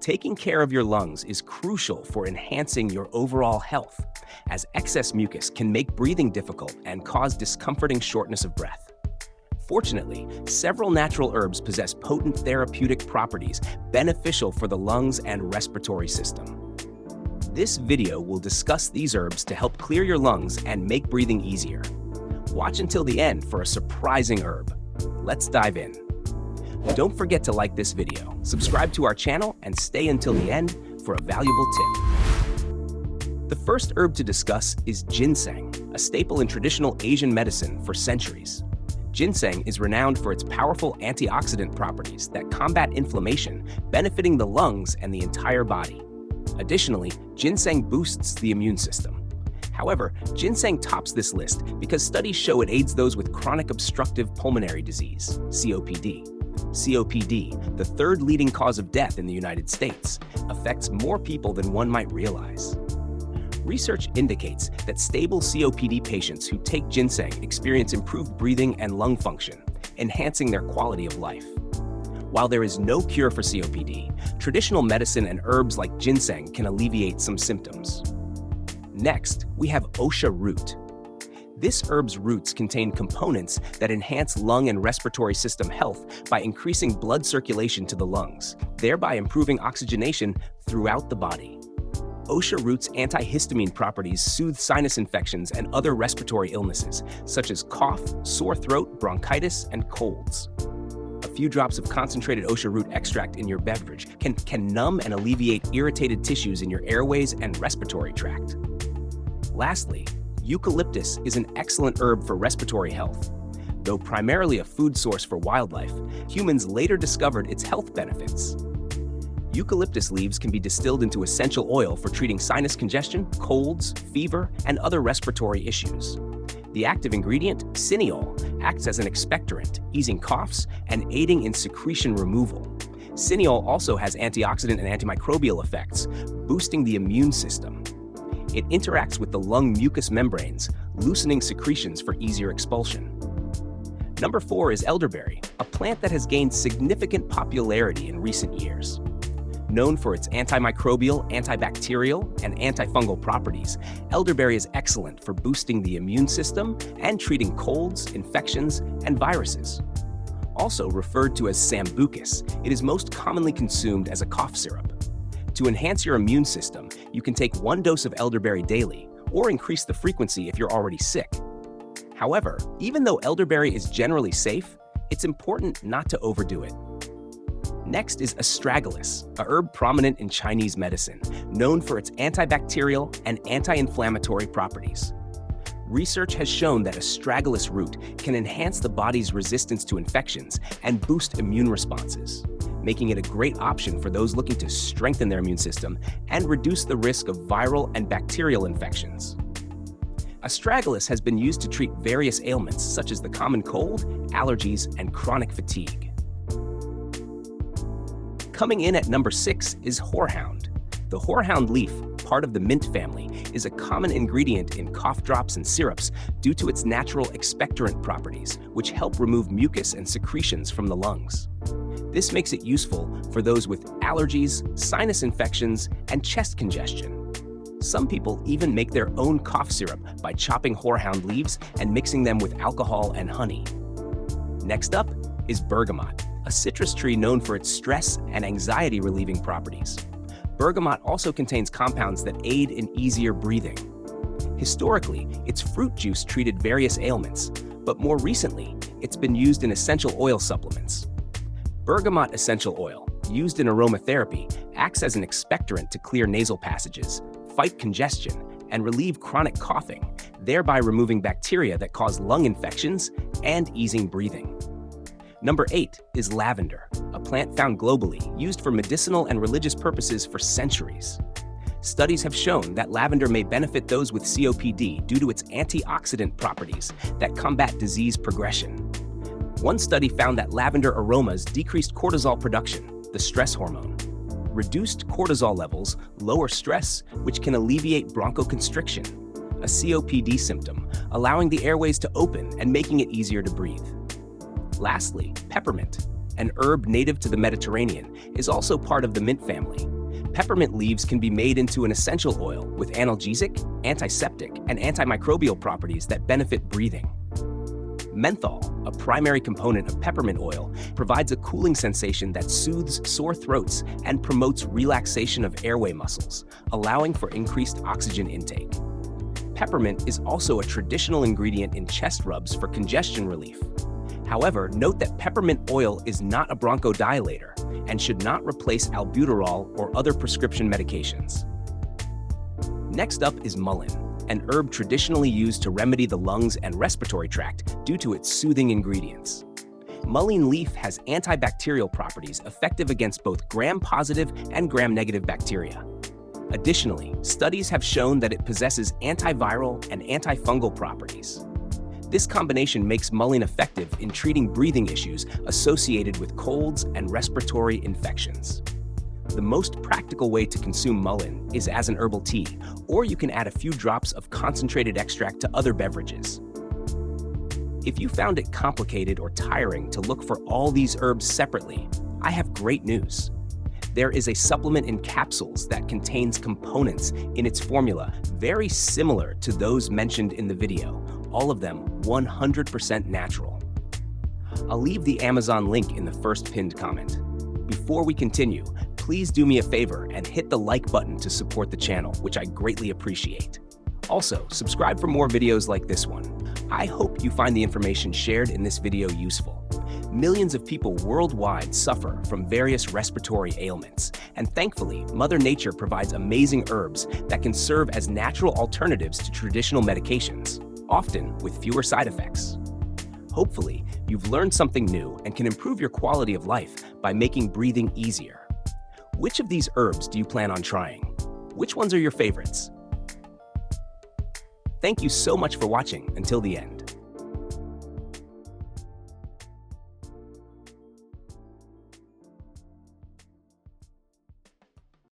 Taking care of your lungs is crucial for enhancing your overall health, as excess mucus can make breathing difficult and cause discomforting shortness of breath. Fortunately, several natural herbs possess potent therapeutic properties beneficial for the lungs and respiratory system. This video will discuss these herbs to help clear your lungs and make breathing easier. Watch until the end for a surprising herb. Let's dive in. Don't forget to like this video, subscribe to our channel, and stay until the end for a valuable tip. The first herb to discuss is ginseng, a staple in traditional Asian medicine for centuries. Ginseng is renowned for its powerful antioxidant properties that combat inflammation, benefiting the lungs and the entire body. Additionally, ginseng boosts the immune system. However, ginseng tops this list because studies show it aids those with chronic obstructive pulmonary disease, COPD. COPD, the third leading cause of death in the United States, affects more people than one might realize. Research indicates that stable COPD patients who take ginseng experience improved breathing and lung function, enhancing their quality of life. While there is no cure for COPD, traditional medicine and herbs like ginseng can alleviate some symptoms. Next, we have osha root. This herb's roots contain components that enhance lung and respiratory system health by increasing blood circulation to the lungs, thereby improving oxygenation throughout the body. Osha root's antihistamine properties soothe sinus infections and other respiratory illnesses, such as cough, sore throat, bronchitis, and colds. A few drops of concentrated osha root extract in your beverage can numb and alleviate irritated tissues in your airways and respiratory tract. Lastly, eucalyptus is an excellent herb for respiratory health. Though primarily a food source for wildlife, humans later discovered its health benefits. Eucalyptus leaves can be distilled into essential oil for treating sinus congestion, colds, fever, and other respiratory issues. The active ingredient, cineol, acts as an expectorant, easing coughs and aiding in secretion removal. Cineol also has antioxidant and antimicrobial effects, boosting the immune system. It interacts with the lung mucous membranes, loosening secretions for easier expulsion. Number 4 is elderberry, a plant that has gained significant popularity in recent years. Known for its antimicrobial, antibacterial, and antifungal properties, elderberry is excellent for boosting the immune system and treating colds, infections, and viruses. Also referred to as sambucus, it is most commonly consumed as a cough syrup. To enhance your immune system, you can take 1 dose of elderberry daily, or increase the frequency if you're already sick. However, even though elderberry is generally safe, it's important not to overdo it. Next is astragalus, a herb prominent in Chinese medicine, known for its antibacterial and anti-inflammatory properties. Research has shown that astragalus root can enhance the body's resistance to infections and boost immune responses, making it a great option for those looking to strengthen their immune system and reduce the risk of viral and bacterial infections. Astragalus has been used to treat various ailments such as the common cold, allergies, and chronic fatigue. Coming in at number 6 is horehound. The horehound leaf, part of the mint family, is a common ingredient in cough drops and syrups due to its natural expectorant properties, which help remove mucus and secretions from the lungs. This makes it useful for those with allergies, sinus infections, and chest congestion. Some people even make their own cough syrup by chopping horehound leaves and mixing them with alcohol and honey. Next up is bergamot, a citrus tree known for its stress and anxiety relieving properties. Bergamot also contains compounds that aid in easier breathing. Historically, its fruit juice treated various ailments, but more recently, it's been used in essential oil supplements. Bergamot essential oil, used in aromatherapy, acts as an expectorant to clear nasal passages, fight congestion, and relieve chronic coughing, thereby removing bacteria that cause lung infections and easing breathing. Number 8 is lavender, a plant found globally, used for medicinal and religious purposes for centuries. Studies have shown that lavender may benefit those with COPD due to its antioxidant properties that combat disease progression. One study found that lavender aromas decreased cortisol production, the stress hormone. Reduced cortisol levels lower stress, which can alleviate bronchoconstriction, a COPD symptom, allowing the airways to open and making it easier to breathe. Lastly, peppermint, an herb native to the Mediterranean, is also part of the mint family. Peppermint leaves can be made into an essential oil with analgesic, antiseptic, and antimicrobial properties that benefit breathing. Menthol, a primary component of peppermint oil, provides a cooling sensation that soothes sore throats and promotes relaxation of airway muscles, allowing for increased oxygen intake. Peppermint is also a traditional ingredient in chest rubs for congestion relief. However, note that peppermint oil is not a bronchodilator and should not replace albuterol or other prescription medications. Next up is mullein, an herb traditionally used to remedy the lungs and respiratory tract due to its soothing ingredients. Mullein leaf has antibacterial properties effective against both gram-positive and gram-negative bacteria. Additionally, studies have shown that it possesses antiviral and antifungal properties. This combination makes mullein effective in treating breathing issues associated with colds and respiratory infections. The most practical way to consume mullein is as an herbal tea, or you can add a few drops of concentrated extract to other beverages. If you found it complicated or tiring to look for all these herbs separately, I have great news. There is a supplement in capsules that contains components in its formula very similar to those mentioned in the video, all of them 100% natural. I'll leave the Amazon link in the first pinned comment. Before we continue, please do me a favor and hit the like button to support the channel, which I greatly appreciate. Also, subscribe for more videos like this one. I hope you find the information shared in this video useful. Millions of people worldwide suffer from various respiratory ailments, and thankfully, Mother Nature provides amazing herbs that can serve as natural alternatives to traditional medications, often with fewer side effects. Hopefully, you've learned something new and can improve your quality of life by making breathing easier. Which of these herbs do you plan on trying? Which ones are your favorites? Thank you so much for watching until the end.